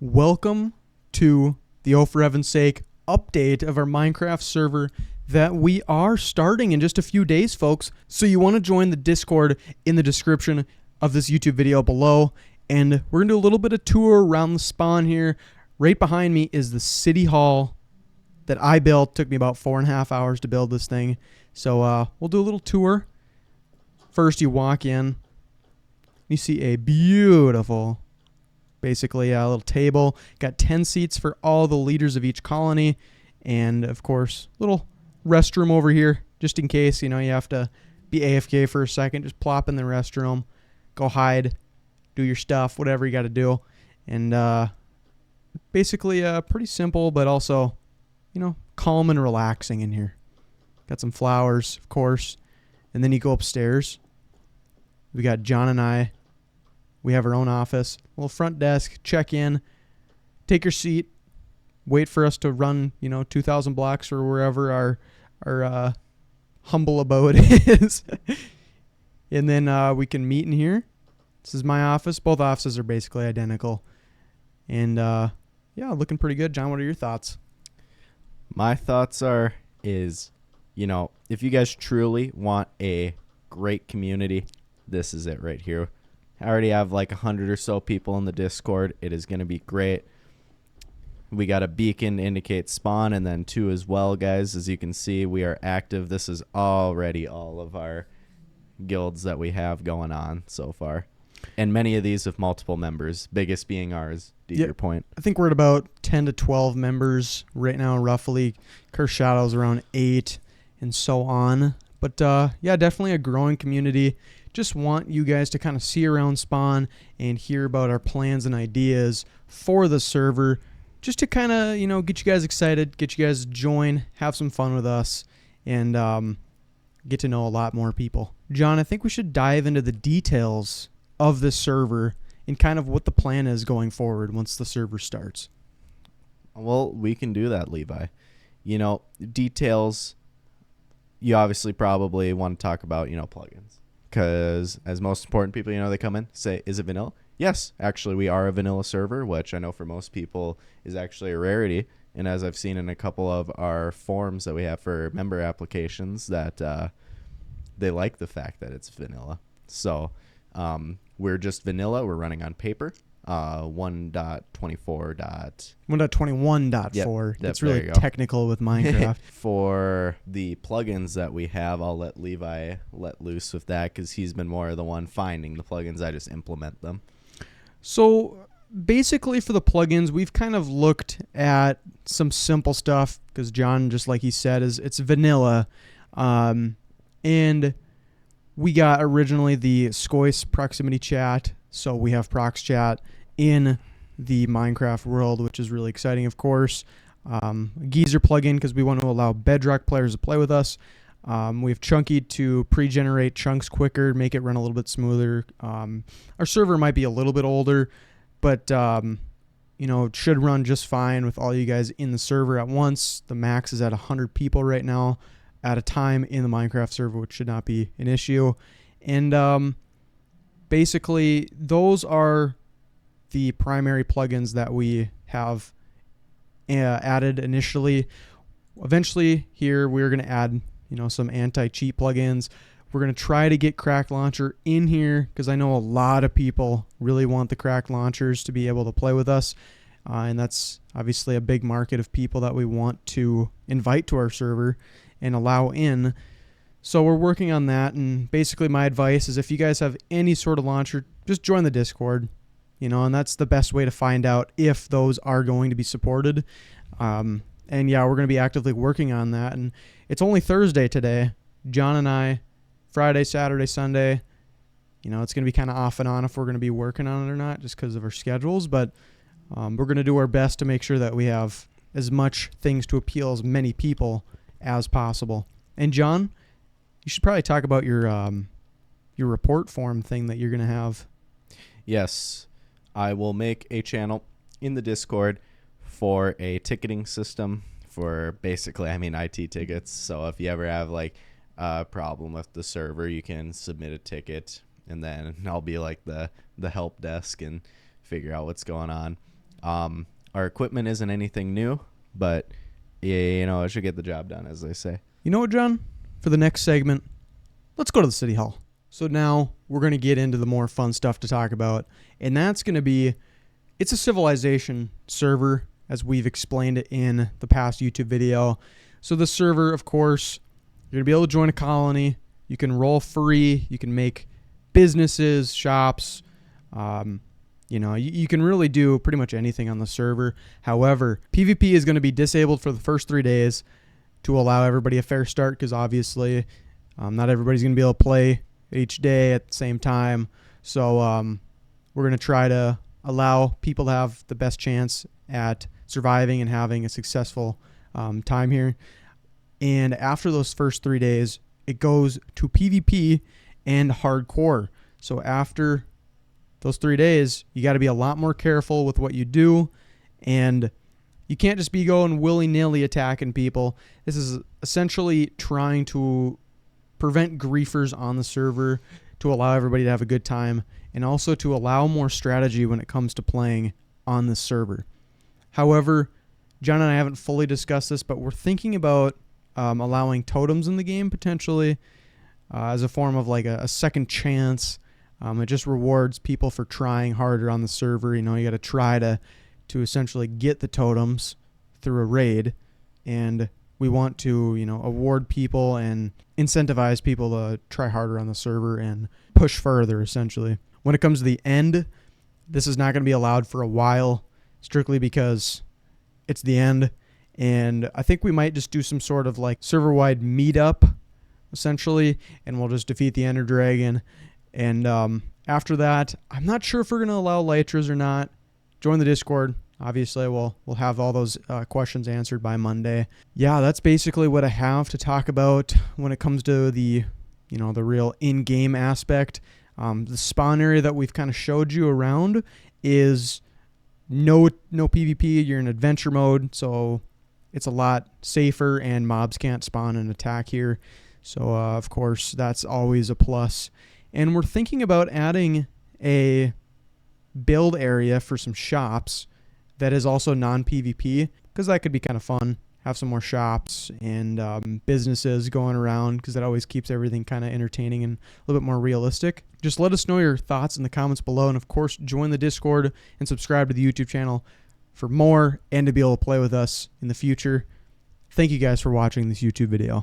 Welcome to the Oh For Heaven's Sake update of our Minecraft server that we are starting in just a few days, folks. So you want to join the Discord in the description of this YouTube video below. And we're going to do a little bit of tour around the spawn here. Right behind me is the City Hall that I built. Took me about 4.5 hours to build this thing. So we'll do a little tour. First, you walk in. You see a beautiful, basically a little table. Got 10 seats for all the leaders of each colony. And, of course, little restroom over here, just in case, you have to be AFK for a second. Just plop in the restroom. Go hide. Do your stuff, whatever you got to do. And basically pretty simple, but also, calm and relaxing in here. Got some flowers, of course. And then you go upstairs. We got John and I. We have our own office, little front desk, check in, take your seat, wait for us to run, 2,000 blocks or wherever our humble abode is. And then we can meet in here. This is my office. Both offices are basically identical. And yeah, looking pretty good. John, what are your thoughts? My thoughts is, if you guys truly want a great community, this is it right here. I already have like 100 or so people in the Discord. It is going to be great. We got a beacon to indicate spawn, and then 2 as well, guys. As you can see, we are active. This is already all of our guilds that we have going on so far. And many of these have multiple members, biggest being ours, to your point. I think we're at about 10 to 12 members right now, roughly. Curse Shadow's around 8, and so on. But yeah, definitely a growing community. Just want you guys to kind of see around spawn and hear about our plans and ideas for the server, just to kind of, get you guys excited, get you guys to join, have some fun with us, and get to know a lot more people. John, I think we should dive into the details of this server and kind of what the plan is going forward once the server starts. Well, we can do that, Levi. Details, you obviously probably want to talk about, plugins. Because as most important people, they come in, say, is it vanilla? Yes, actually, we are a vanilla server, which I know for most people is actually a rarity. And as I've seen in a couple of our forums that we have for member applications, that they like the fact that it's vanilla. So we're just vanilla. We're running on paper. 1.24. 1.21.4. It's really technical with Minecraft. For the plugins that we have, I'll let Levi let loose with that because he's been more of the one finding the plugins. I just implement them. So basically for the plugins, we've kind of looked at some simple stuff because John, just like he said, it's vanilla. And we got originally the Skois proximity chat. So we have prox chat in the Minecraft world, which is really exciting, of course. Geezer plugin because we want to allow Bedrock players to play with us. We have Chunky to pre-generate chunks quicker, make it run a little bit smoother. Our server might be a little bit older, but it should run just fine with all you guys in the server at once. The max is at 100 people right now at a time in the Minecraft server, which should not be an issue. And basically, those are the primary plugins that we have added initially. Eventually, here we're going to add, some anti-cheat plugins. We're going to try to get Crack Launcher in here because I know a lot of people really want the Crack Launchers to be able to play with us. And that's obviously a big market of people that we want to invite to our server and allow in. So we're working on that, and basically my advice is if you guys have any sort of launcher, just join the Discord, and that's the best way to find out if those are going to be supported. And yeah, we're going to be actively working on that, and it's only Thursday today. John and I, Friday, Saturday, Sunday, it's going to be kind of off and on if we're going to be working on it or not, just because of our schedules, but we're going to do our best to make sure that we have as much things to appeal as many people as possible. And John, you should probably talk about your report form thing that you're going to have. Yes, I will make a channel in the Discord for a ticketing system for basically, IT tickets. So if you ever have like a problem with the server, you can submit a ticket, and then I'll be like the help desk and figure out what's going on. Our equipment isn't anything new, but yeah, it should get the job done, as they say. You know what, John? For the next segment, let's go to the City Hall. So now we're going to get into the more fun stuff to talk about, and that's going to be, it's a Civilization server, as we've explained it in the past YouTube video. So the server, of course, you're going to be able to join a colony. You can roll free. You can make businesses, shops. You can really do pretty much anything on the server. However, PvP is going to be disabled for the first 3 days to allow everybody a fair start, because obviously not everybody's going to be able to play each day at the same time. So we're going to try to allow people to have the best chance at surviving and having a successful time here. And after those first 3 days, it goes to PvP and hardcore. So after those 3 days, you got to be a lot more careful with what you do, and you can't just be going willy-nilly attacking people. This is essentially trying to prevent griefers on the server, to allow everybody to have a good time, and also to allow more strategy when it comes to playing on the server. However, John and I haven't fully discussed this, but we're thinking about allowing totems in the game potentially as a form of like a second chance. It just rewards people for trying harder on the server. You got to try to essentially get the totems through a raid, and we want to, award people and incentivize people to try harder on the server and push further, essentially. When it comes to the end, this is not going to be allowed for a while, strictly because it's the end, and I think we might just do some sort of like server-wide meetup, essentially, and we'll just defeat the Ender Dragon. And after that, I'm not sure if we're going to allow Lytras or not. Join the Discord. Obviously, we'll have all those questions answered by Monday. Yeah, that's basically what I have to talk about when it comes to the real in-game aspect. The spawn area that we've kind of showed you around is no PvP. You're in adventure mode, so it's a lot safer, and mobs can't spawn and attack here. So, of course, that's always a plus. And we're thinking about adding a build area for some shops that is also non-PvP, because that could be kind of fun. Have some more shops and businesses going around, because that always keeps everything kind of entertaining and a little bit more realistic. Just let us know your thoughts in the comments below. And, of course, join the Discord and subscribe to the YouTube channel for more and to be able to play with us in the future. Thank you guys for watching this YouTube video.